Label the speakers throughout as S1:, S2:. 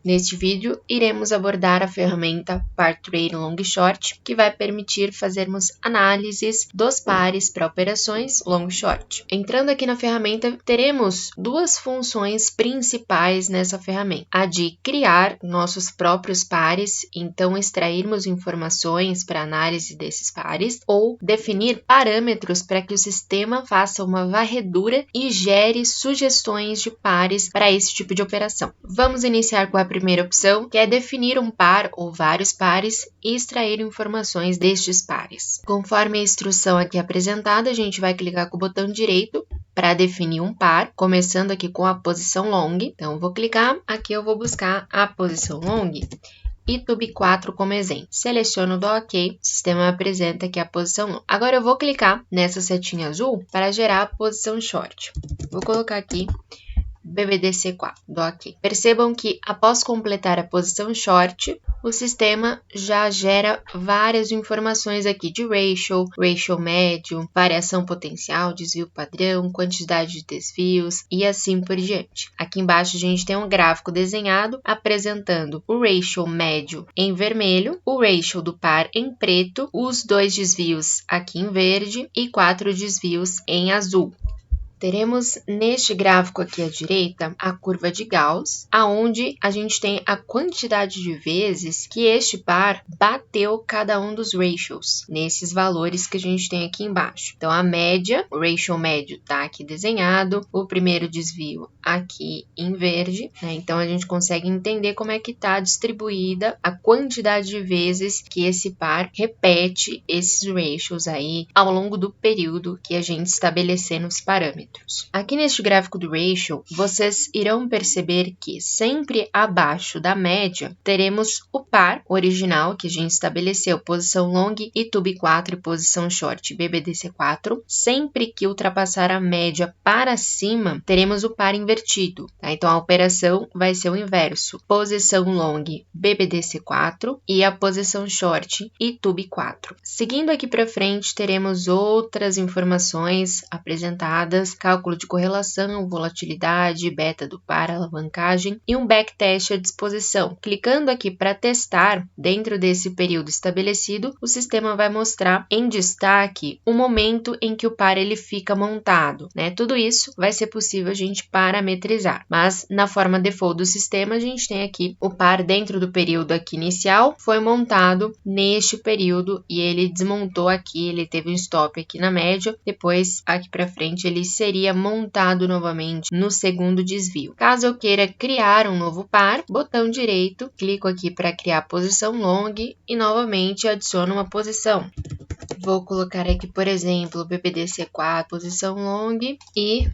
S1: Neste vídeo, iremos abordar a ferramenta Par Trade Long Short, que vai permitir fazermos análises dos pares para operações Long Short. Entrando aqui na ferramenta, teremos duas funções principais nessa ferramenta. A de criar nossos próprios pares, então extrairmos informações para análise desses pares, ou definir parâmetros para que o sistema faça uma varredura e gere sugestões de pares para esse tipo de operação. Vamos iniciar com a primeira opção, que é definir um par ou vários pares e extrair informações destes pares. Conforme a instrução aqui apresentada, a gente vai clicar com o botão direito para definir um par, começando aqui com a posição long. Então, vou clicar, aqui eu vou buscar a posição long e TUB4 como exemplo. Seleciono do OK, o sistema apresenta aqui a posição long. Agora eu vou clicar nessa setinha azul para gerar a posição short. Vou colocar aqui BBDC4, do OK. Percebam que após completar a posição short, o sistema já gera várias informações aqui de ratio médio, variação potencial, desvio padrão, quantidade de desvios e assim por diante. Aqui embaixo a gente tem um gráfico desenhado apresentando o ratio médio em vermelho, o ratio do par em preto, os 2 desvios aqui em verde e 4 desvios em azul. Teremos neste gráfico aqui à direita a curva de Gauss, aonde a gente tem a quantidade de vezes que este par bateu cada um dos ratios, nesses valores que a gente tem aqui embaixo. Então, a média, o ratio médio está aqui desenhado, o primeiro desvio aqui em verde, né? Então, a gente consegue entender como é que está distribuída a quantidade de vezes que esse par repete esses ratios aí ao longo do período que a gente estabelecer nos parâmetros. Aqui neste gráfico do ratio, vocês irão perceber que sempre abaixo da média teremos o par original que a gente estabeleceu, posição long e TUB4 e posição short BBDC4. Sempre que ultrapassar a média para cima, teremos o par invertido, tá? Então a operação vai ser o inverso, posição long BBDC4 e a posição short e TUB4. Seguindo aqui para frente, teremos outras informações apresentadas, cálculo de correlação, volatilidade, beta do par, alavancagem e um backtest à disposição. Clicando aqui para testar, dentro desse período estabelecido, o sistema vai mostrar em destaque o momento em que o par ele fica montado, né? Tudo isso vai ser possível a gente parametrizar, mas na forma default do sistema a gente tem aqui o par dentro do período aqui inicial, foi montado neste período e ele desmontou aqui, ele teve um stop aqui na média, depois aqui para frente ele seria montado novamente no segundo desvio. Caso eu queira criar um novo par, botão direito, clico aqui para criar posição long e novamente adiciono uma posição. Vou colocar aqui, por exemplo, BBDC4, posição long e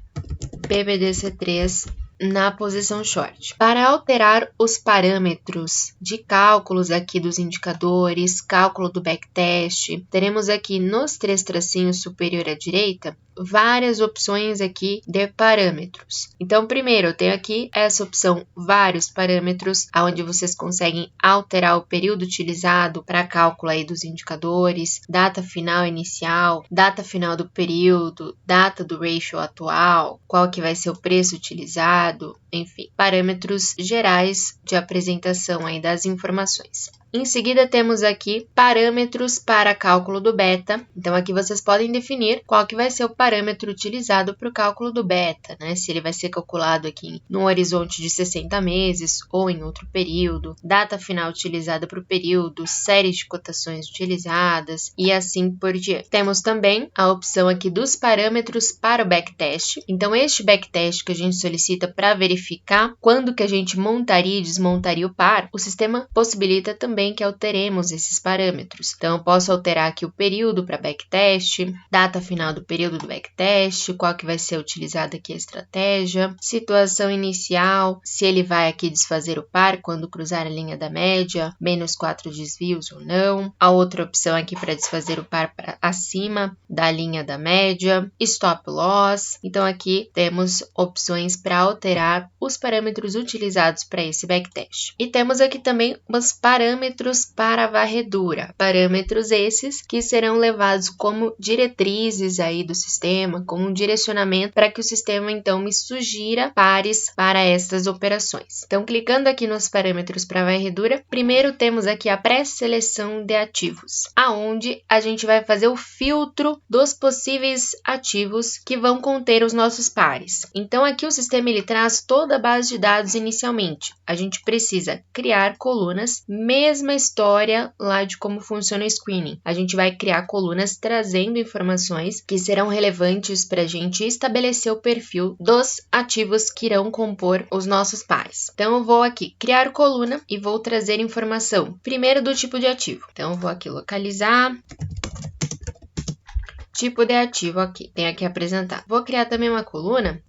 S1: BBDC3 na posição short. Para alterar os parâmetros de cálculos aqui dos indicadores, cálculo do backtest, teremos aqui nos 3 tracinhos superior à direita várias opções aqui de parâmetros. Então, primeiro, eu tenho aqui essa opção vários parâmetros, onde vocês conseguem alterar o período utilizado para cálculo aí dos indicadores, data final inicial, data final do período, data do ratio atual, qual que vai ser o preço utilizado, enfim, parâmetros gerais de apresentação aí das informações. Em seguida, temos aqui parâmetros para cálculo do beta. Então, aqui vocês podem definir qual que vai ser o parâmetro utilizado para o cálculo do beta, né? Se ele vai ser calculado aqui no horizonte de 60 meses ou em outro período, data final utilizada para o período, série de cotações utilizadas e assim por diante. Temos também a opção aqui dos parâmetros para o backtest. Então, este backtest que a gente solicita para verificar quando que a gente montaria e desmontaria o par, o sistema possibilita também que alteremos esses parâmetros. Então, eu posso alterar aqui o período para backtest, data final do período do backtest, qual que vai ser utilizada aqui a estratégia, situação inicial, se ele vai aqui desfazer o par quando cruzar a linha da média, menos 4 desvios ou não. A outra opção aqui para desfazer o par para acima da linha da média, stop loss. Então, aqui temos opções para alterar os parâmetros utilizados para esse backtest. E temos aqui também os parâmetros parâmetros para a varredura. Parâmetros esses que serão levados como diretrizes aí do sistema, como um direcionamento para que o sistema então me sugira pares para estas operações. Então, clicando aqui nos parâmetros para a varredura, primeiro temos aqui a pré-seleção de ativos, aonde a gente vai fazer o filtro dos possíveis ativos que vão conter os nossos pares. Então, aqui o sistema ele traz toda a base de dados inicialmente. A gente precisa criar colunas, mesma história lá de como funciona o screening. A gente vai criar colunas trazendo informações que serão relevantes para a gente estabelecer o perfil dos ativos que irão compor os nossos pares. Então, eu vou aqui criar coluna e vou trazer informação, primeiro do tipo de ativo. Então, eu vou aqui localizar, tipo de ativo aqui, tem aqui apresentar. Vou criar também uma coluna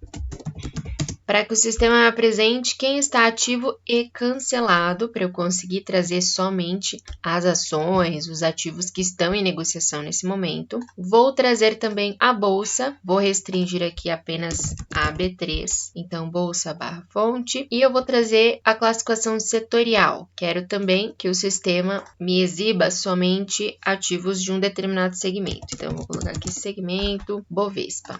S1: para que o sistema me apresente quem está ativo e cancelado, para eu conseguir trazer somente as ações, os ativos que estão em negociação nesse momento. Vou trazer também a bolsa, vou restringir aqui apenas a B3, então bolsa barra fonte, e eu vou trazer a classificação setorial. Quero também que o sistema me exiba somente ativos de um determinado segmento, então eu vou colocar aqui segmento Bovespa.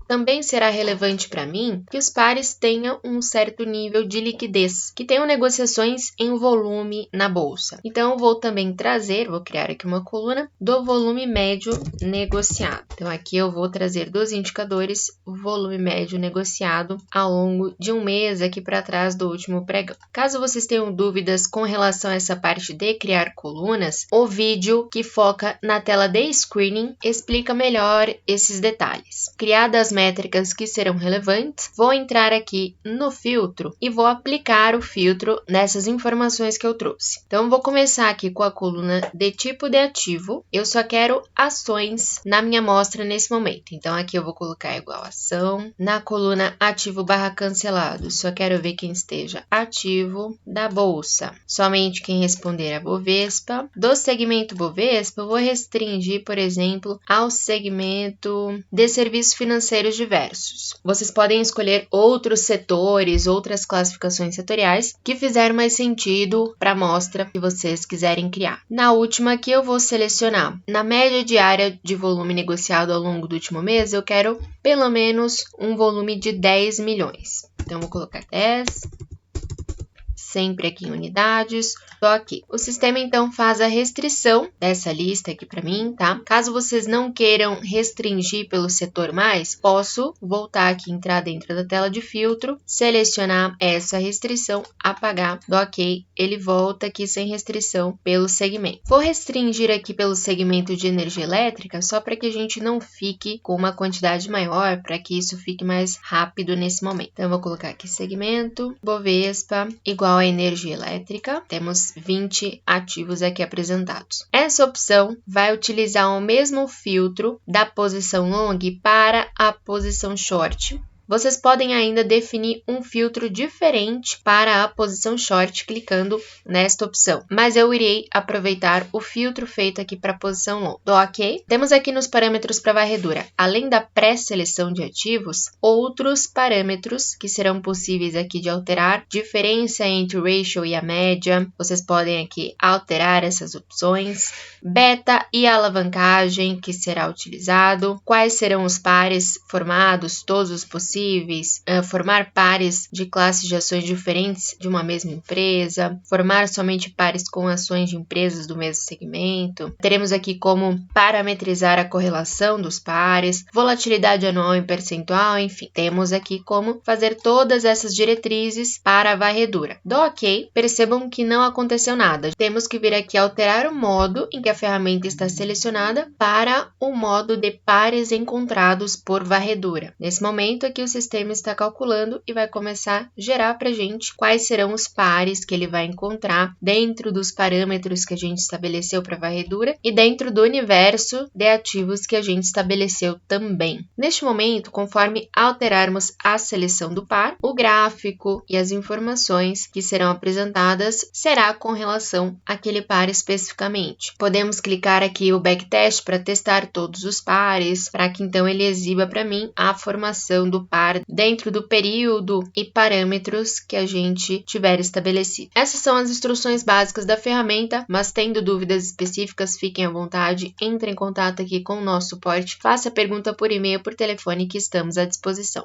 S1: Também será relevante para mim que os pares tenham um certo nível de liquidez, que tenham negociações em volume na bolsa. Então, eu vou também trazer, vou criar aqui uma coluna do volume médio negociado. Então, aqui eu vou trazer dos indicadores o volume médio negociado ao longo de um mês aqui para trás do último pregão. Caso vocês tenham dúvidas com relação a essa parte de criar colunas, o vídeo que foca na tela de screening explica melhor esses detalhes. Criadas métricas que serão relevantes, vou entrar aqui no filtro e vou aplicar o filtro nessas informações que eu trouxe. Então, vou começar aqui com a coluna de tipo de ativo. Eu só quero ações na minha amostra nesse momento. Então, aqui eu vou colocar igual ação. Na coluna ativo barra cancelado, só quero ver quem esteja ativo da bolsa. Somente quem responder a Bovespa. Do segmento Bovespa, eu vou restringir, por exemplo, ao segmento de serviços financeiros diversos. Vocês podem escolher outros setores, outras classificações setoriais que fizer mais sentido para a amostra que vocês quiserem criar. Na última aqui eu vou selecionar, na média diária de volume negociado ao longo do último mês, eu quero pelo menos um volume de 10 milhões. Então, vou colocar 10, sempre aqui em unidades, tô aqui. O sistema, então, faz a restrição dessa lista aqui para mim, tá? Caso vocês não queiram restringir pelo setor mais, posso voltar aqui, entrar dentro da tela de filtro, selecionar essa restrição, apagar, do ok, ele volta aqui sem restrição pelo segmento. Vou restringir aqui pelo segmento de energia elétrica, só para que a gente não fique com uma quantidade maior, para que isso fique mais rápido nesse momento. Então, eu vou colocar aqui segmento, Bovespa, igual a energia elétrica, temos 20 ativos aqui apresentados. Essa opção vai utilizar o mesmo filtro da posição long para a posição short. Vocês podem ainda definir um filtro diferente para a posição short clicando nesta opção, mas eu irei aproveitar o filtro feito aqui para a posição long. Do ok. Temos aqui nos parâmetros para varredura, além da pré-seleção de ativos, outros parâmetros que serão possíveis aqui de alterar, diferença entre o ratio e a média, vocês podem aqui alterar essas opções, beta e alavancagem que será utilizado, quais serão os pares formados, todos os possíveis, formar pares de classes de ações diferentes de uma mesma empresa, formar somente pares com ações de empresas do mesmo segmento. Teremos aqui como parametrizar a correlação dos pares, volatilidade anual em percentual, enfim. Temos aqui como fazer todas essas diretrizes para a varredura. Do ok, percebam que não aconteceu nada. Temos que vir aqui alterar o modo em que a ferramenta está selecionada para o modo de pares encontrados por varredura. Nesse momento aqui o sistema está calculando e vai começar a gerar para a gente quais serão os pares que ele vai encontrar dentro dos parâmetros que a gente estabeleceu para a varredura e dentro do universo de ativos que a gente estabeleceu também. Neste momento, conforme alterarmos a seleção do par, o gráfico e as informações que serão apresentadas será com relação àquele par especificamente. Podemos clicar aqui o backtest para testar todos os pares, para que então ele exiba para mim a formação do par par dentro do período e parâmetros que a gente tiver estabelecido. Essas são as instruções básicas da ferramenta, mas tendo dúvidas específicas, fiquem à vontade, entre em contato aqui com o nosso suporte, faça a pergunta por e-mail, por telefone, que estamos à disposição.